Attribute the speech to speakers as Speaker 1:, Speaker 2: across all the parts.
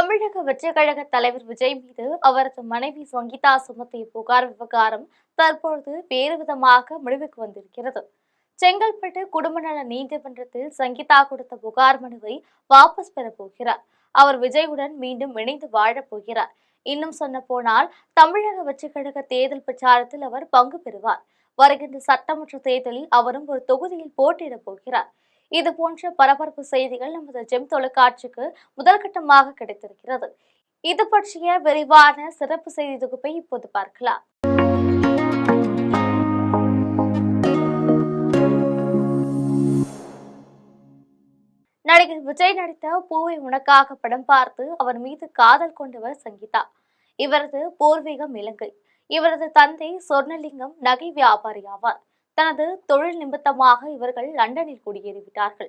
Speaker 1: தமிழக வெற்றிக் கழக தலைவர் விஜய் மீது அவரது மனைவி சங்கீதா சுமத்திய புகார் விவகாரம் தற்பொழுது வேறு விதமாக முடிவுக்கு வந்திருக்கிறது. செங்கல்பட்டு குடும்ப நல நீதிமன்றத்தில் சங்கீதா கொடுத்த புகார் மனுவை வாபஸ் பெறப் போகிறார். அவர் விஜயுடன் மீண்டும் இணைந்து வாழப் போகிறார். இன்னும் சொன்ன போனால் தமிழக வெற்றிக் கழக தேர்தல் பிரச்சாரத்தில் அவர் பங்கு பெறுவார். வருகின்ற சட்டமன்ற தேர்தலில் அவரும் ஒரு தொகுதியில் போட்டியிடப் போகிறார். இது போன்ற பரபரப்பு செய்திகள் நமது ஜெம் தொலைக்காட்சிக்கு முதல்கட்டமாக கிடைத்திருக்கிறது. இது பற்றிய விரிவான சிறப்பு செய்தி தொகுப்பை இப்போது பார்க்கலாம். நடிகர் விஜய் நடித்த பூவை உனக்காக படம் பார்த்து அவர் மீது காதல் கொண்டவர் சங்கீதா. இவரது பூர்வீகம் இலங்கை. இவரது தந்தை சொர்ணலிங்கம் நகை வியாபாரி ஆவார். தனது தொழில் நிமித்தமாக இவர்கள் லண்டனில் குடியேறிவிட்டார்கள்.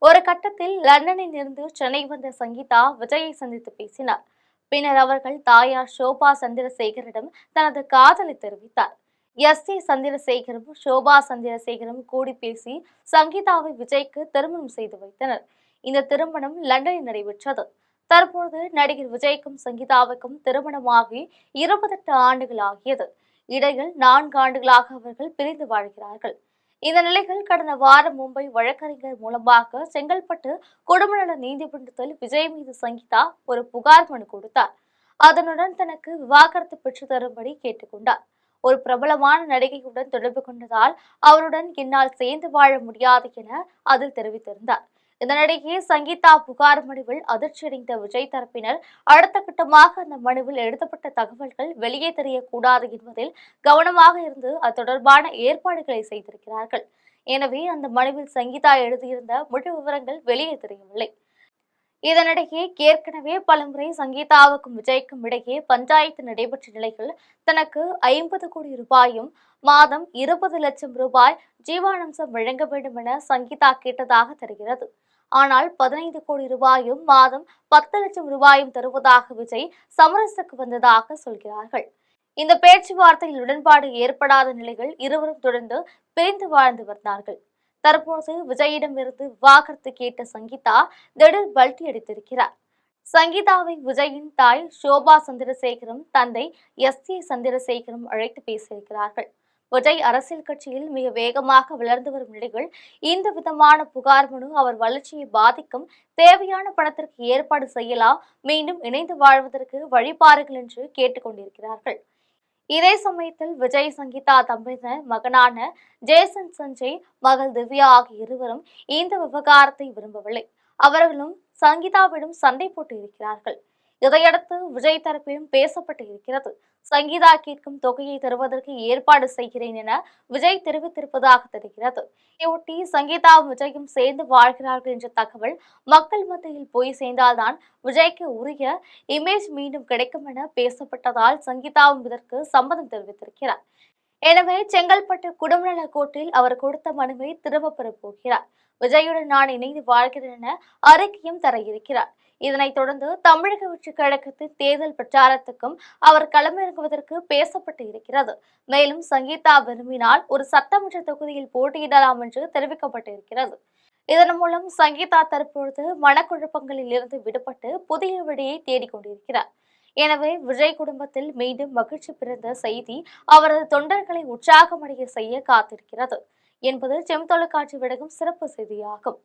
Speaker 1: ஒரு கட்டத்தில் லண்டனில் இருந்து சென்னை வந்த சங்கீதா விஜயை சந்தித்து பேசினார். பின்னர் அவர்கள் தாயார் ஷோபா சந்திரசேகரிடம் தனது காதலை தெரிவித்தார். எஸ்.ஏ. சந்திரசேகரும் ஷோபா சந்திரசேகரும் கூடி பேசி சங்கீதாவை விஜய்க்கு திருமணம் செய்து வைத்தனர். இந்த திருமணம் லண்டனில் நடைபெற்றது. தற்போது நடிகர் விஜய்க்கும் சங்கீதாவுக்கும் திருமணமாகி 28 ஆண்டுகள் ஆகியது. இடையில் 4 ஆண்டுகளாக அவர்கள் பிரிந்து வாழ்கிறார்கள். இந்த நிலையில் கடந்த வாரம் மும்பை வழக்கறிஞர் மூலமாக செங்கல்பட்டு குடும்ப நல நீதிமன்றத்தில் விஜய் மீது சங்கீதா ஒரு புகார் மனு கொடுத்தார். அதனுடன் தனக்கு விவாகரத்து பெற்று தரும்படி கேட்டுக்கொண்டார். ஒரு பிரபலமான நடிகையுடன் தொடர்பு கொண்டதால் அவருடன் என்னால் சேர்ந்து வாழ முடியாது என அதில் தெரிவித்திருந்தார். இதனிடையே சங்கீதா புகார் மனுவில் அதிர்ச்சியடைந்த விஜய் தரப்பினர் அடுத்த கட்டமாக அந்த மனுவில் எழுதப்பட்ட தகவல்கள் வெளியே தெரியக்கூடாது என்பதில் கவனமாக இருந்து அது தொடர்பான ஏற்பாடுகளை செய்திருக்கிறார்கள். எனவே அந்த மனுவில் சங்கீதா எழுதியிருந்த முழு விவரங்கள் வெளியே தெரியவில்லை. இதனிடையே ஏற்கனவே பலமுறை சங்கீதாவுக்கும் விஜய்க்கும் இடையே பஞ்சாயத்து நடைபெற்ற நிலையில் தனக்கு 50 கோடி ரூபாயும் மாதம் 20 லட்சம் ரூபாய் ஜீவானம்சம் வழங்க வேண்டும் என சங்கீதா கேட்டதாக தெரிகிறது. ஆனால் 15 கோடி ரூபாயும் மாதம் 10 லட்சம் ரூபாயும் தருவதாக விஜய் சமரசுக்கு வந்ததாக சொல்கிறார்கள். இந்த பேச்சுவார்த்தையில் உடன்பாடு ஏற்படாத நிலையில் இருவரும் தொடர்ந்து பிரிந்து வாழ்ந்து வந்தார்கள். தற்போது விஜயிடமிருந்து விவாகரத்து கேட்ட சங்கீதா திடீர் பல்டி அடித்திருக்கிறார். சங்கீதாவை விஜயின் தாய் ஷோபா சந்திரசேகரும் தந்தை எஸ்.ஏ. சந்திரசேகரும் அழைத்து பேசியிருக்கிறார்கள். விஜய் அரசியல் கட்சியில் மிக வேகமாக வளர்ந்து வரும் நிலையில் இந்த விதமான புகார் மனு அவர் வளர்ச்சியை பாதிக்கும். தேவையான பணத்திற்கு ஏற்பாடு செய்யலாம், மீண்டும் இணைந்து வாழ்வதற்கு வழிபாருங்கள் என்று கேட்டுக்கொண்டிருக்கிறார்கள். இதே சமயத்தில் விஜய் சங்கீதா தம்பதியினர் மகனான ஜேசன் சஞ்சய், மகள் திவ்யா ஆகிய இருவரும் இந்த விவகாரத்தை விரும்பவில்லை. அவர்களும் சங்கீதாவிடம் சண்டை போட்டு இருக்கிறார்கள். இதையடுத்து விஜய் தரப்பிலும் பேசப்பட்டு இருக்கிறது. சங்கீதா கேட்கும் தொகையை தருவதற்கு ஏற்பாடு செய்கிறேன் என விஜய் தெரிவித்திருப்பதாக தெரிகிறது. இதையொட்டி சங்கீதாவும் விஜயும் சேர்ந்து வாழ்கிறார்கள் என்ற தகவல் மக்கள் மத்தியில் போய் சேர்ந்தால்தான் விஜய்க்கு உரிய இமேஜ் மீண்டும் கிடைக்கும் என பேசப்பட்டதால் சங்கீதாவும் இதற்கு சம்மதம் தெரிவித்திருக்கிறார். எனவே செங்கல்பட்டு குடும்ப நல கோர்ட்டில் அவர் கொடுத்த மனுவை திரும்ப பெறப் போகிறார். விஜயுடன் நான் இணைந்து வாழ்கிறேன் என அறிக்கையும் தர இருக்கிறார். இதனைத் தொடர்ந்து தமிழக வெற்றிக் கழகத்தின் தேர்தல் பிரச்சாரத்துக்கும் அவர் களமிறங்குவதற்கு பேசப்பட்டு இருக்கிறது. மேலும் சங்கீதா விரும்பினால் ஒரு சட்டமன்ற தொகுதியில் போட்டியிடலாம் என்று தெரிவிக்கப்பட்டிருக்கிறது. இதன் மூலம் சங்கீதா தற்பொழுது மனக்குழப்பங்களில் இருந்து விடுபட்டு புதிய வழியை தேடிக்கொண்டிருக்கிறார். எனவே விஜய் குடும்பத்தில் மீண்டும் மகிழ்ச்சி பிறந்த செய்தி அவரது தொண்டர்களை உற்சாகமடைய செய்ய காத்திருக்கிறது என்பது ஜெம் தொலைக்காட்சி வழங்கும் சிறப்பு செய்தியாகும்.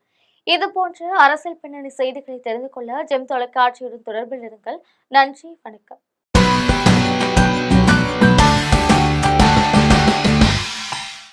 Speaker 1: இதுபோன்ற அரசியல் பின்னணி செய்திகளை தெரிந்து கொள்ள ஜெம் தொலைக்காட்சியுடன் தொடர்பில் இருங்கள். நன்றி, வணக்கம்.